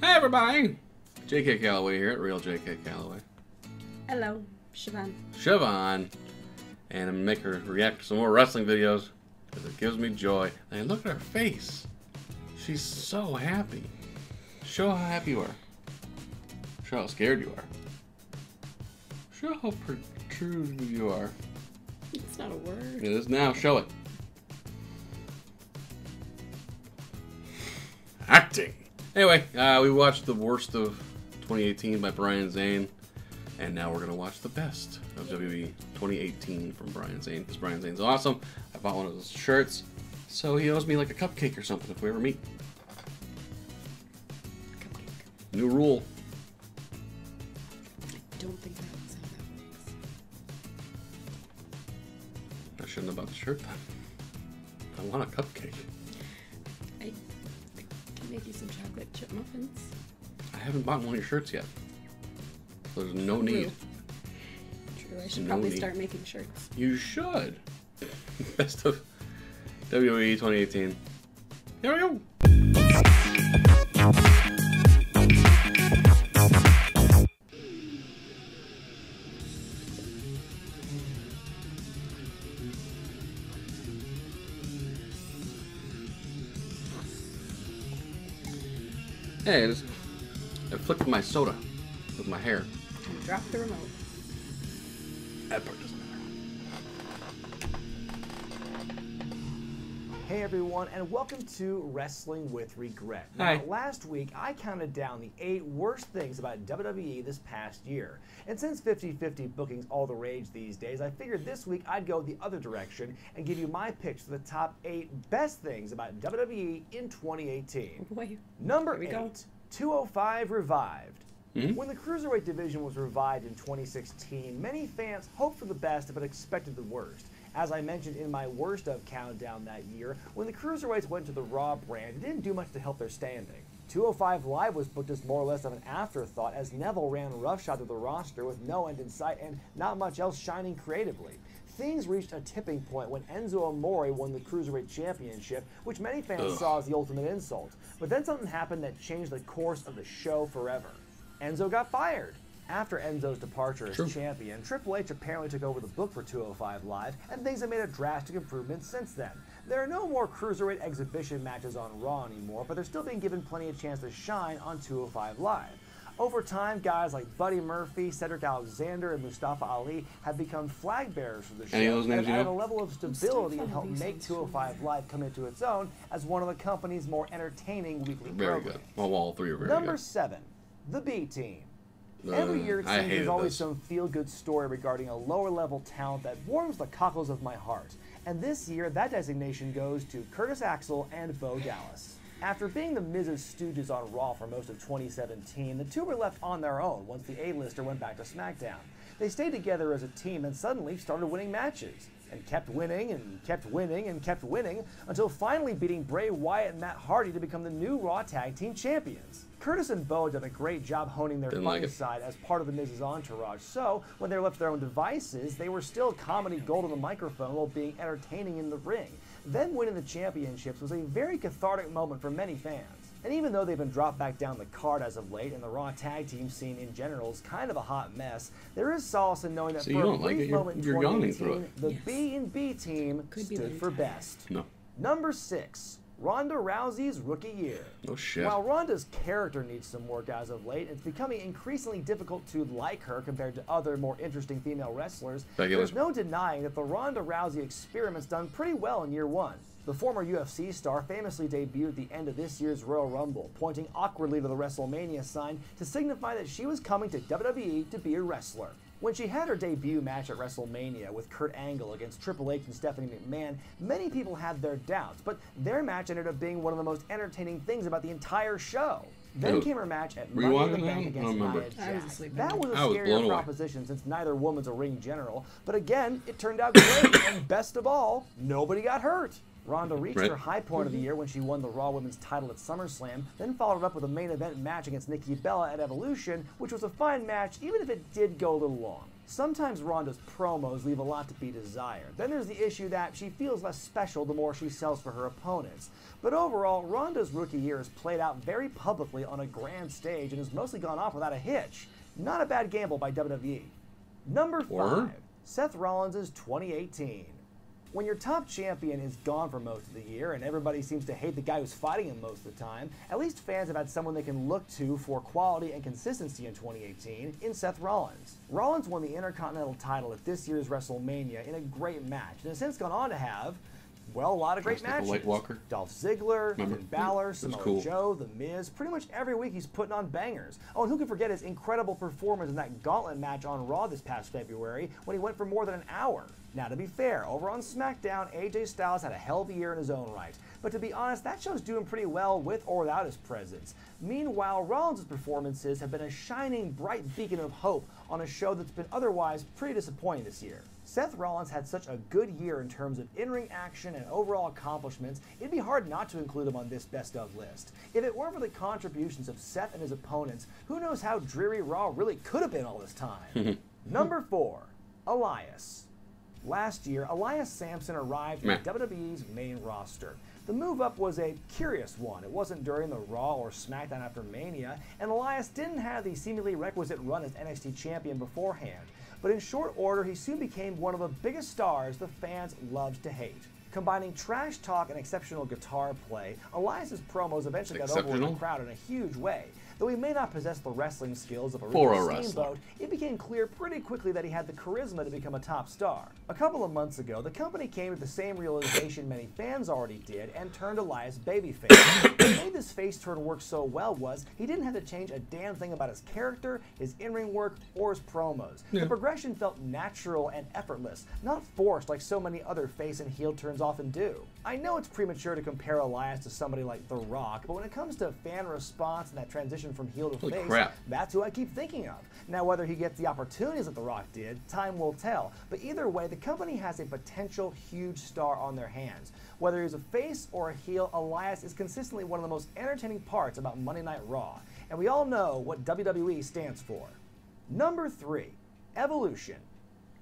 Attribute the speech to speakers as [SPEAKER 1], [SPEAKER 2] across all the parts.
[SPEAKER 1] Hey everybody! JK Calloway here at Real JK Calloway.
[SPEAKER 2] Hello, Siobhan.
[SPEAKER 1] Siobhan. And I'm gonna make her react to some more wrestling videos because it gives me joy. And look at her face. She's so happy. Show how happy you are. Show how scared you are. Show how protrusive you are.
[SPEAKER 2] It's not a word.
[SPEAKER 1] It is now. Show it. Acting. Anyway, we watched the worst of 2018 by Brian Zane, and now we're gonna watch the best of WWE 2018 from Brian Zane, because Brian Zane's awesome. I bought one of his shirts, so he owes me like a cupcake or something if we ever meet.
[SPEAKER 2] Cupcake.
[SPEAKER 1] New rule.
[SPEAKER 2] I don't think that's how that works.
[SPEAKER 1] I shouldn't have bought the shirt then. I want a cupcake.
[SPEAKER 2] I can make you some chocolate chip muffins.
[SPEAKER 1] I haven't bought one of your shirts yet. There's no need.
[SPEAKER 2] True, I should probably start making shirts.
[SPEAKER 1] You should. Best of WWE 2018. Here we go. Hey, I flicked my soda with my hair.
[SPEAKER 2] And drop the remote.
[SPEAKER 1] That part doesn't matter.
[SPEAKER 3] Hey everyone, and welcome to Wrestling with Regret.
[SPEAKER 1] Hi.
[SPEAKER 3] Now, last week I counted down the 8 worst things about WWE this past year. And since 50-50 booking's all the rage these days, I figured this week I'd go the other direction and give you my picks for the top 8 best things about WWE in 2018.
[SPEAKER 2] Wait.
[SPEAKER 3] Number
[SPEAKER 2] Here we
[SPEAKER 3] 8,
[SPEAKER 2] go.
[SPEAKER 3] 205 revived.
[SPEAKER 1] Hmm?
[SPEAKER 3] When the Cruiserweight division was revived in 2016, many fans hoped for the best but expected the worst. As I mentioned in my worst of countdown that year, when the Cruiserweights went to the Raw brand, it didn't do much to help their standing. 205 Live was booked as more or less of an afterthought as Neville ran roughshod through the roster with no end in sight and not much else shining creatively. Things reached a tipping point when Enzo Amore won the Cruiserweight Championship, which many fans saw as the ultimate insult. But then something happened that changed the course of the show forever. Enzo got fired. After Enzo's departure as champion, Triple H apparently took over the book for 205 Live, and things have made a drastic improvement since then. There are no more Cruiserweight exhibition matches on Raw anymore, but they're still being given plenty of chance to shine on 205 Live. Over time, guys like Buddy Murphy, Cedric Alexander, and Mustafa Ali have become flag bearers for the show,
[SPEAKER 1] Any of those names
[SPEAKER 3] and
[SPEAKER 1] you
[SPEAKER 3] added
[SPEAKER 1] know?
[SPEAKER 3] a level of stability and helped make 205 Live come into its own as one of the company's more entertaining weekly
[SPEAKER 1] Very
[SPEAKER 3] programs.
[SPEAKER 1] good. Well, all three are very
[SPEAKER 3] Number
[SPEAKER 1] good.
[SPEAKER 3] 7, the B Team. Every year it
[SPEAKER 1] I
[SPEAKER 3] seems there's
[SPEAKER 1] hated
[SPEAKER 3] always
[SPEAKER 1] this.
[SPEAKER 3] some feel-good story regarding a lower-level talent that warms the cockles of my heart. And this year, that designation goes to Curtis Axel and Bo Dallas. After being the Miz's stooges on Raw for most of 2017, the two were left on their own once the A-lister went back to SmackDown. They stayed together as a team and suddenly started winning matches. And kept winning and kept winning and kept winning until finally beating Bray Wyatt and Matt Hardy to become the new Raw Tag Team Champions. Curtis and Bo did a great job honing their funny side as part of the Miz's entourage, so when they were left to their own devices, they were still comedy gold on the microphone while being entertaining in the ring. Them winning the championships was a very cathartic moment for many fans. And even though they've been dropped back down the card as of late, and the Raw tag team scene in general is kind of a hot mess, there is solace in knowing that
[SPEAKER 1] So you
[SPEAKER 3] for a
[SPEAKER 1] don't like
[SPEAKER 3] brief
[SPEAKER 1] it?
[SPEAKER 3] moment in
[SPEAKER 1] You're yawning through
[SPEAKER 3] 2018,
[SPEAKER 1] it.
[SPEAKER 3] the B&B team stood for best.
[SPEAKER 1] No.
[SPEAKER 3] Number 6, Ronda Rousey's rookie year.
[SPEAKER 1] No shit.
[SPEAKER 3] While Ronda's character needs some work as of late, it's becoming increasingly difficult to like her compared to other more interesting female wrestlers. There's no denying that the Ronda Rousey experiment's done pretty well in year 1. The former UFC star famously debuted at the end of this year's Royal Rumble, pointing awkwardly to the WrestleMania sign to signify that she was coming to WWE to be a wrestler. When she had her debut match at WrestleMania with Kurt Angle against Triple H and Stephanie McMahon, many people had their doubts, but their match ended up being one of the most entertaining things about the entire show. Then came her match at Money in the Bank against Nia Jax. That was a scarier proposition since neither woman's a ring general, but again, it turned out great, and best of all, nobody got hurt. Ronda reached her high point of the year when she won the Raw Women's title at SummerSlam, then followed up with a main event match against Nikki Bella at Evolution, which was a fine match even if it did go a little long. Sometimes Ronda's promos leave a lot to be desired. Then there's the issue that she feels less special the more she sells for her opponents. But overall, Ronda's rookie year has played out very publicly on a grand stage and has mostly gone off without a hitch. Not a bad gamble by WWE. Number 5, Seth Rollins' 2018. When your top champion is gone for most of the year and everybody seems to hate the guy who's fighting him most of the time, at least fans have had someone they can look to for quality and consistency in 2018 in Seth Rollins. Rollins won the Intercontinental title at this year's WrestleMania in a great match and has since gone on to have, well, a lot of great matches. Dolph Ziggler, Finn Balor, Samoa Joe, The Miz. Pretty much every week he's putting on bangers. Oh, and who can forget his incredible performance in that gauntlet match on Raw this past February when he went for more than an hour. Now, to be fair, over on SmackDown, AJ Styles had a hell of a year in his own right. But to be honest, that show's doing pretty well with or without his presence. Meanwhile, Rollins' performances have been a shining, bright beacon of hope on a show that's been otherwise pretty disappointing this year. Seth Rollins had such a good year in terms of in-ring action and overall accomplishments, it'd be hard not to include him on this best of list. If it weren't for the contributions of Seth and his opponents, who knows how dreary Raw really could have been all this time. Number 4, Elias. Last year, Elias Samson arrived in WWE's main roster. The move up was a curious one. It wasn't during the Raw or SmackDown after Mania, and Elias didn't have the seemingly requisite run as NXT champion beforehand. But in short order, he soon became one of the biggest stars the fans loved to hate. Combining trash talk and exceptional guitar play, Elias's promos eventually got over with the crowd in a huge way. Though he may not possess the wrestling skills of a real Steamboat, it became clear pretty quickly that he had the charisma to become a top star. A couple of months ago, the company came to the same realization many fans already did and turned Elias babyface. What made this face turn work so well was he didn't have to change a damn thing about his character, his in-ring work, or his promos. The progression felt natural and effortless, not forced like so many other face and heel turns often do. I know it's premature to compare Elias to somebody like The Rock, but when it comes to fan response and that transition from heel to face, that's who I keep thinking of. Now, whether he gets the opportunities that The Rock did, time will tell. But either way, the company has a potential huge star on their hands. Whether he's a face or a heel, Elias is consistently one of the most entertaining parts about Monday Night Raw. And we all know what WWE stands for. Number 3, Evolution.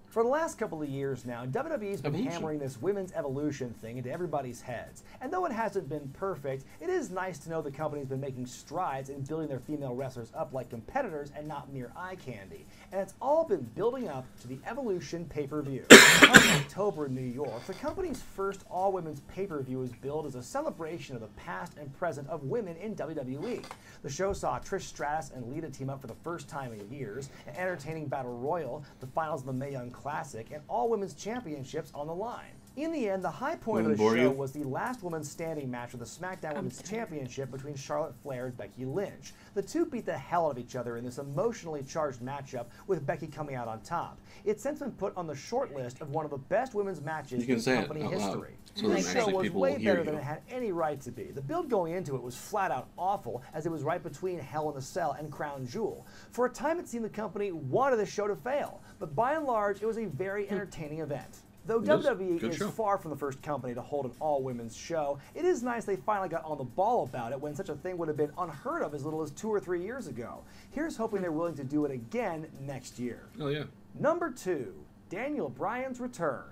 [SPEAKER 3] For the last couple of years now, WWE's been hammering this women's evolution thing into everybody's heads. And though it hasn't been perfect, it is nice to know the company's been making strides in building their female wrestlers up like competitors and not mere eye candy. And it's all been building up to the Evolution pay-per-view. In October in New York, the company's first all-women's pay-per-view was billed as a celebration of the past and present of women in WWE. The show saw Trish Stratus and Lita team up for the first time in years, an entertaining battle royal, the finals of the Mae Young Classic, and all women's championships on the line. In the end, the high point of the show was the last woman standing match for the SmackDown Women's Championship between Charlotte Flair and Becky Lynch. The two beat the hell out of each other in this emotionally charged matchup, with Becky coming out on top. It's since been put on the short list of one of the best women's matches in company history. The show was way better than it had any right to be. The build going into it was flat out awful, as it was right between Hell in a Cell and Crown Jewel. For a time, it seemed the company wanted the show to fail, but by and large, it was a very entertaining event. Though WWE is far from the first company to hold an all-women's show, it is nice they finally got on the ball about it when such a thing would have been unheard of as little as 2 or 3 years ago. Here's hoping they're willing to do it again next year.
[SPEAKER 1] Oh, yeah.
[SPEAKER 3] Number 2, Daniel Bryan's return.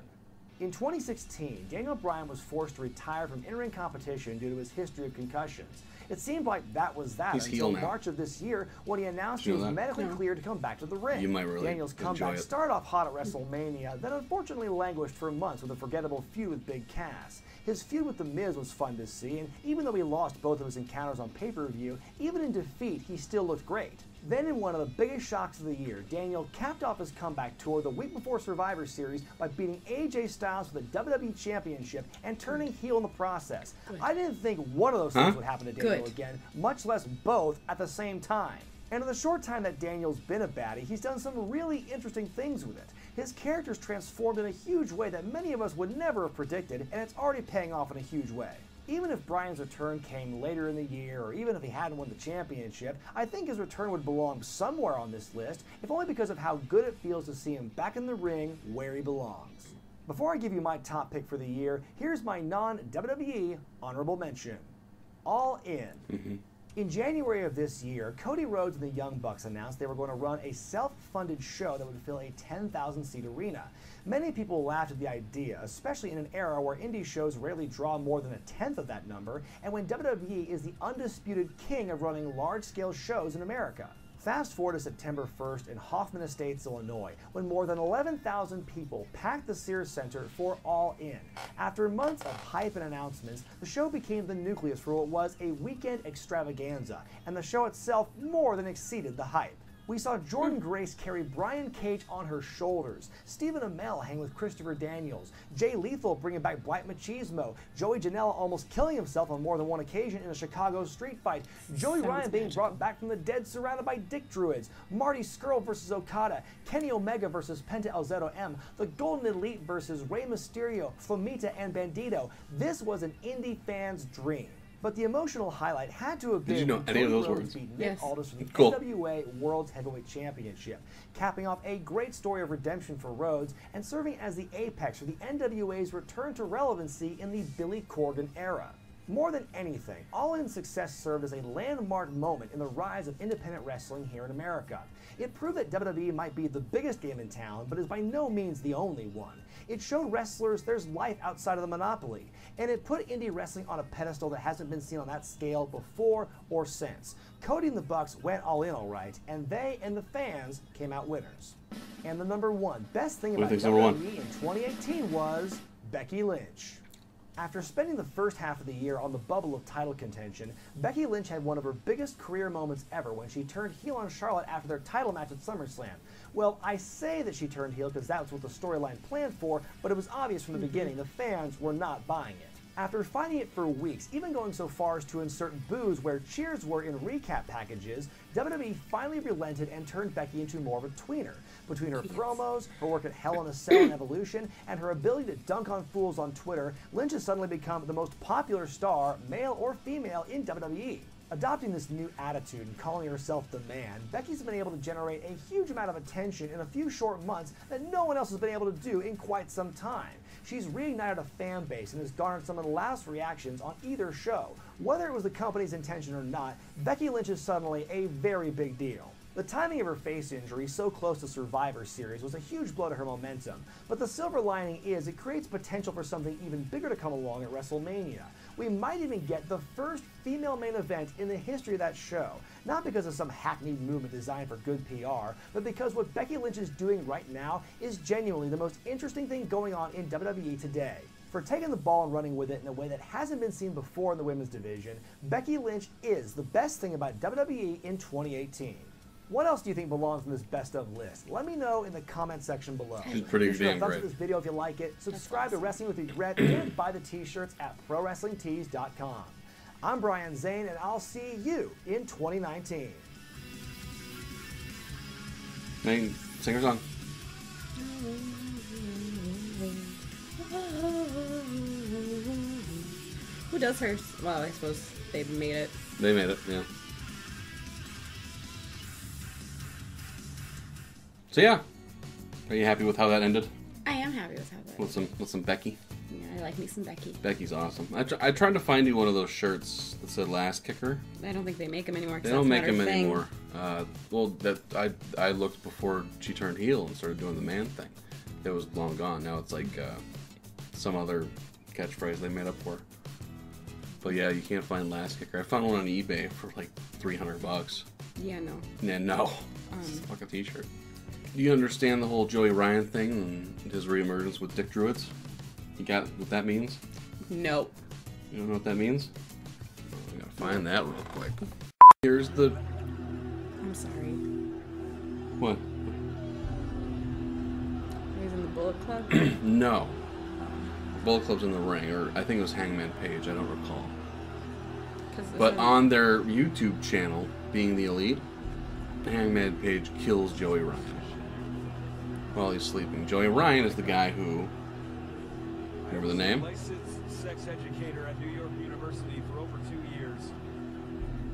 [SPEAKER 3] In 2016, Daniel Bryan was forced to retire from in-ring competition due to his history of concussions. It seemed like that was that until March of this year when he announced he was medically cleared to come back to the ring. Daniel's comeback started off hot at WrestleMania, then unfortunately languished for months with a forgettable feud with Big Cass. His feud with The Miz was fun to see, and even though he lost both of his encounters on pay-per-view, even in defeat, he still looked great. Then in one of the biggest shocks of the year, Daniel capped off his comeback tour the week before Survivor Series by beating AJ Styles for the WWE Championship and turning heel in the process. I didn't think one of those things would happen to Daniel again, much less both at the same time. And in the short time that Daniel's been a baddie, he's done some really interesting things with it. His character's transformed in a huge way that many of us would never have predicted, and it's already paying off in a huge way. Even if Bryan's return came later in the year, or even if he hadn't won the championship, I think his return would belong somewhere on this list, if only because of how good it feels to see him back in the ring where he belongs. Before I give you my top pick for the year, here's my non-WWE honorable mention. All In. In January of this year, Cody Rhodes and the Young Bucks announced they were going to run a self-funded show that would fill a 10,000-seat arena. Many people laughed at the idea, especially in an era where indie shows rarely draw more than a tenth of that number, and when WWE is the undisputed king of running large-scale shows in America. Fast forward to September 1st in Hoffman Estates, Illinois, when more than 11,000 people packed the Sears Center for All In. After months of hype and announcements, the show became the nucleus for what was a weekend extravaganza, and the show itself more than exceeded the hype. We saw Jordynne Grace carry Brian Cage on her shoulders, Stephen Amell hang with Christopher Daniels, Jay Lethal bringing back Blight Machismo, Joey Janela almost killing himself on more than one occasion in a Chicago street fight, Joey Ryan being brought back from the dead surrounded by Dick Druids, Marty Scurll versus Okada, Kenny Omega versus Penta El Zero M, the Golden Elite versus Rey Mysterio, Flamita, and Bandito. This was an indie fan's dream. But the emotional highlight had to have been
[SPEAKER 1] Did you know any of those words?
[SPEAKER 3] Beat Nick Aldis for the
[SPEAKER 1] Cool.
[SPEAKER 3] NWA World's Heavyweight Championship, capping off a great story of redemption for Rhodes and serving as the apex for the NWA's return to relevancy in the Billy Corgan era. More than anything, All In's success served as a landmark moment in the rise of independent wrestling here in America. It proved that WWE might be the biggest game in town, but is by no means the only one. It showed wrestlers there's life outside of the monopoly, and it put indie wrestling on a pedestal that hasn't been seen on that scale before or since. Cody and the Bucks went all in all right, and they and the fans came out winners. And the number one best thing about WWE in 2018 was Becky Lynch. After spending the first half of the year on the bubble of title contention, Becky Lynch had one of her biggest career moments ever when she turned heel on Charlotte after their title match at SummerSlam. Well, I say that she turned heel because that's what the storyline planned for, but it was obvious from the beginning the fans were not buying it. After fighting it for weeks, even going so far as to insert boos where cheers were in recap packages, WWE finally relented and turned Becky into more of a tweener. Between her promos, her work at Hell in a Cell and Evolution, and her ability to dunk on fools on Twitter, Lynch has suddenly become the most popular star, male or female, in WWE. Adopting this new attitude and calling herself the man, Becky's been able to generate a huge amount of attention in a few short months that no one else has been able to do in quite some time. She's reignited a fan base and has garnered some of the loudest reactions on either show. Whether it was the company's intention or not, Becky Lynch is suddenly a very big deal. The timing of her face injury, so close to Survivor Series, was a huge blow to her momentum, but the silver lining is it creates potential for something even bigger to come along at WrestleMania. We might even get the first female main event in the history of that show, not because of some hackneyed movement designed for good PR, but because what Becky Lynch is doing right now is genuinely the most interesting thing going on in WWE today. For taking the ball and running with it in a way that hasn't been seen before in the women's division, Becky Lynch is the best thing about WWE in 2018. What else do you think belongs in this best of list? Let me know in the comment section below.
[SPEAKER 1] It's pretty damn
[SPEAKER 3] thumbs
[SPEAKER 1] great.
[SPEAKER 3] up this video if you like it, subscribe to Wrestling with Wregret, and buy the t-shirts at ProWrestlingTees.com. I'm Brian Zane, and I'll see you in 2019.
[SPEAKER 1] Sing her song.
[SPEAKER 2] Who does hers? Well, I suppose they made it.
[SPEAKER 1] They made it, yeah. So yeah, are you happy with how that ended?
[SPEAKER 2] I am happy with how that.
[SPEAKER 1] With some Becky.
[SPEAKER 2] Yeah, I like me some Becky.
[SPEAKER 1] Becky's awesome. I tried to find you one of those shirts that said "Last Kicker."
[SPEAKER 2] I don't think they make them anymore.
[SPEAKER 1] They don't make them anymore. Well, I looked before she turned heel and started doing the man thing. It was long gone. Now it's like some other catchphrase they made up for. But yeah, you can't find "Last Kicker." I found one on eBay for like $300.
[SPEAKER 2] Yeah, no.
[SPEAKER 1] Yeah, no. It's a fucking t-shirt. Do you understand the whole Joey Ryan thing and his reemergence with Dick Druids? You got what that means?
[SPEAKER 2] Nope.
[SPEAKER 1] You don't know what that means? Oh, I gotta find that real quick. Here's the...
[SPEAKER 2] I'm sorry.
[SPEAKER 1] What?
[SPEAKER 2] He's in the Bullet Club?
[SPEAKER 1] No. Bullet Club's in the ring, or I think it was Hangman Page, I don't recall. But on their YouTube channel, Being the Elite, Hangman Page kills Joey Ryan while he's sleeping. Joey Ryan is the guy who... Remember the name?
[SPEAKER 4] Licensed sex educator at New York University for over 2 years,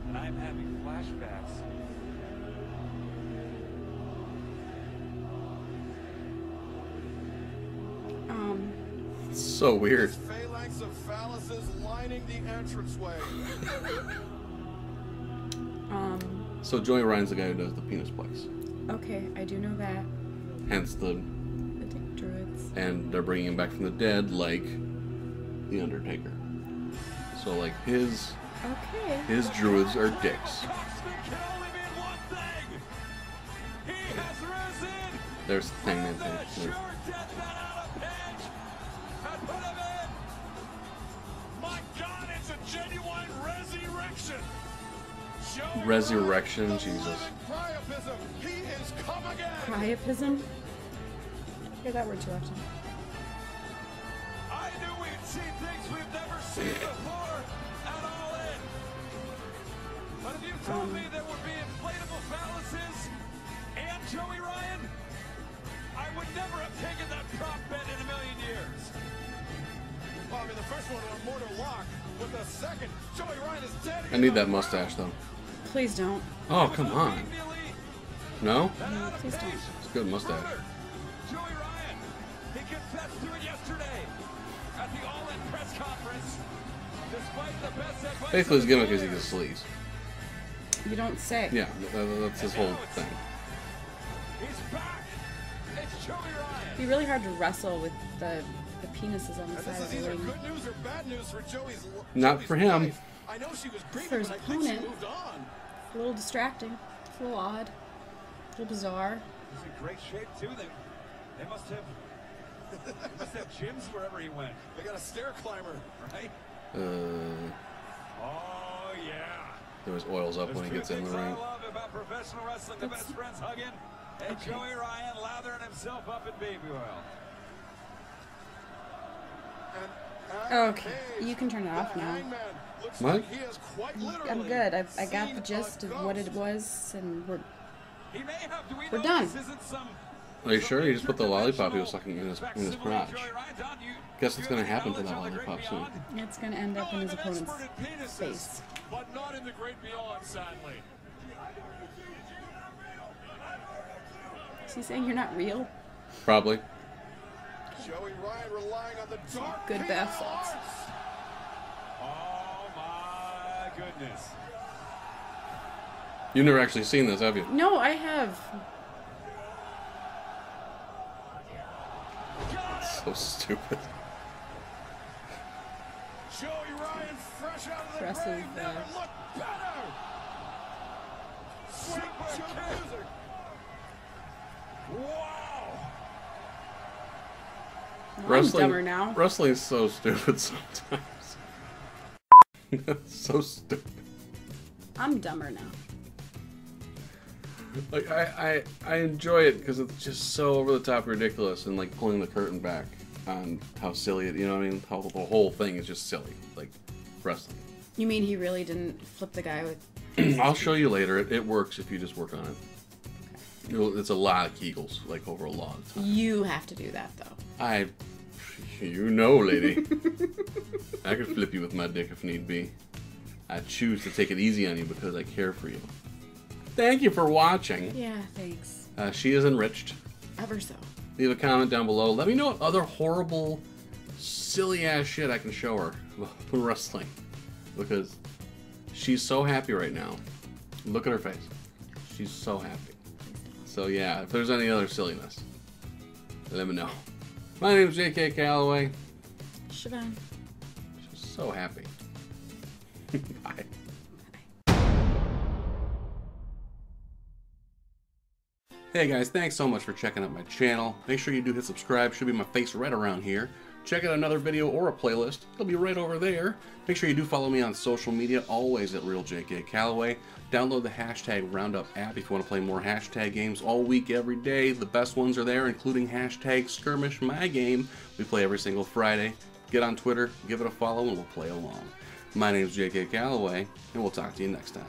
[SPEAKER 4] and I'm having flashbacks.
[SPEAKER 1] So weird.
[SPEAKER 5] Phalanx of phalluses lining the entranceway.
[SPEAKER 1] So Joey Ryan's the guy who does the penis place.
[SPEAKER 2] Okay, I do know that.
[SPEAKER 1] Hence the
[SPEAKER 2] Dick druids.
[SPEAKER 1] and they're bringing him back from the dead like the Undertaker. So like his druids are dicks. There's Hangman thing.
[SPEAKER 4] My God, it's a genuine resurrection.
[SPEAKER 1] Resurrection, Jesus.
[SPEAKER 4] He is come again.
[SPEAKER 2] Priapism? Hear that word too often.
[SPEAKER 4] I knew we'd see things we've never seen before at All In. But if you told me there would be inflatable phalluses and Joey Ryan, I would never have taken that prop bet in a million years. Well, I mean, the first one was a mortal lock. With the second, Joey Ryan is dead.
[SPEAKER 1] I need that mustache though.
[SPEAKER 2] Please don't.
[SPEAKER 1] Oh, come on. No?
[SPEAKER 2] No, please don't.
[SPEAKER 1] It's a good mustache.
[SPEAKER 4] Joey Ryan, he confessed to it yesterday at the All In press conference. Despite the best advice.
[SPEAKER 1] Basically, his gimmick is he gets sleaze.
[SPEAKER 2] You don't say.
[SPEAKER 1] Yeah, that's his whole thing.
[SPEAKER 4] He's back. It's Joey Ryan.
[SPEAKER 2] It'd be really hard to wrestle with the penises on the
[SPEAKER 4] This
[SPEAKER 2] side
[SPEAKER 4] is
[SPEAKER 2] of the
[SPEAKER 4] either
[SPEAKER 2] ring.
[SPEAKER 4] good news or bad news for Joey's.
[SPEAKER 1] Not for him.
[SPEAKER 4] wife. I know she was grieving,
[SPEAKER 2] For his
[SPEAKER 4] but I think she
[SPEAKER 2] opponent.
[SPEAKER 4] moved on.
[SPEAKER 2] It's a little distracting. It's a little odd. A little bizarre.
[SPEAKER 4] He's in great shape too. They must have gyms wherever he went. They got a stair climber, right? Oh yeah.
[SPEAKER 1] There was oils up when he gets in the
[SPEAKER 4] There's two
[SPEAKER 1] ring.
[SPEAKER 4] things I love about professional wrestling: the best friends hugging, and
[SPEAKER 2] Okay.
[SPEAKER 4] Joey Ryan lathering himself up in baby oil.
[SPEAKER 2] Okay, you can turn it off now.
[SPEAKER 1] What?
[SPEAKER 2] I'm good. I got the gist of what it was, and we're
[SPEAKER 4] He may have, do we
[SPEAKER 2] We're
[SPEAKER 4] know
[SPEAKER 2] done.
[SPEAKER 4] this isn't some
[SPEAKER 1] Are you sure? He just put the lollipop he was sucking in his
[SPEAKER 4] facsimile
[SPEAKER 1] crotch.
[SPEAKER 4] Joey Ryan's on. You-
[SPEAKER 1] Guess what's
[SPEAKER 4] you
[SPEAKER 1] gonna
[SPEAKER 4] have
[SPEAKER 1] happen to that
[SPEAKER 4] knowledge of the
[SPEAKER 1] lollipop
[SPEAKER 4] great
[SPEAKER 1] soon.
[SPEAKER 4] beyond?
[SPEAKER 2] it's gonna end up in his
[SPEAKER 4] I'm an
[SPEAKER 2] opponent's
[SPEAKER 4] expert in penises,
[SPEAKER 2] face.
[SPEAKER 4] but not in the great beyond, sadly.
[SPEAKER 2] Is he saying you're not real?
[SPEAKER 1] Probably.
[SPEAKER 4] Joey Ryan relying on the dark
[SPEAKER 2] Good bath salts.
[SPEAKER 4] Oh my goodness.
[SPEAKER 1] You've never actually seen this, have you?
[SPEAKER 2] No, I have.
[SPEAKER 1] So stupid.
[SPEAKER 4] Joey Ryan fresh out of the
[SPEAKER 2] Impressive,
[SPEAKER 4] grave, never looked better. Super kick. Wow.
[SPEAKER 2] I'm dumber now.
[SPEAKER 1] Wrestling's so stupid sometimes. So stupid.
[SPEAKER 2] I'm dumber now.
[SPEAKER 1] Like I enjoy it because it's just so over the top ridiculous and like pulling the curtain back on how silly it, you know what I mean? How the whole thing is just silly, like wrestling.
[SPEAKER 2] You mean he really didn't flip the guy with...
[SPEAKER 1] I'll show you later. It works if you just work on it. It's a lot of Kegels, like over a lot of time.
[SPEAKER 2] You have to do that, though.
[SPEAKER 1] You know, lady. I could flip you with my dick if need be. I choose to take it easy on you because I care for you. Thank you for watching.
[SPEAKER 2] Yeah, thanks.
[SPEAKER 1] She is enriched.
[SPEAKER 2] Ever so.
[SPEAKER 1] Leave a comment down below. Let me know what other horrible, silly-ass shit I can show her about wrestling. Because she's so happy right now. Look at her face. She's so happy. So yeah, if there's any other silliness, let me know. My name is J.K. Calloway.
[SPEAKER 2] Siobhan.
[SPEAKER 1] She's so happy. Bye. Hey guys, thanks so much for checking out my channel. Make sure you do hit subscribe. Should be my face right around here. Check out another video or a playlist. It'll be right over there. Make sure you do follow me on social media, always at RealJKCalloway. Download the hashtag Roundup app if you want to play more hashtag games all week, every day. The best ones are there, including hashtag Skirmish My Game. We play every single Friday. Get on Twitter, give it a follow, and we'll play along. My name is J.K. Calloway, and we'll talk to you next time.